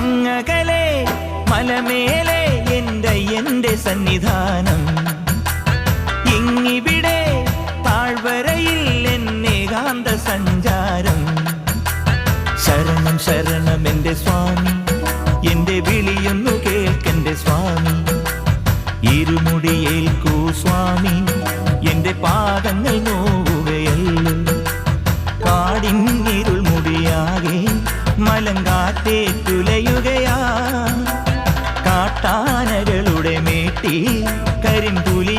അങ്ങകലെ മലമേലെ എൻ്റെ സന്നിധാനം, ഇങ്ങിവിടെ താഴ്വരയിൽ എന്നേകാന്ത സഞ്ചാരം. ശരണം ശരണം എൻ്റെ സ്വാമി, എൻ്റെ വിളിയൊന്നു കേൾക്കെൻ്റെ സ്വാമി. ഇരുമുടിയേൽക്കൂ സ്വാമി, എൻ്റെ പാദങ്ങൾ നോവുകയല്ലോ. കാടിന്നിരുൾ മുടിയാകെ മലങ്കാറ്റേറ്റുലയുകയാ. കാട്ടാനകളുടെ മേട്ടി കരിമ്പുലി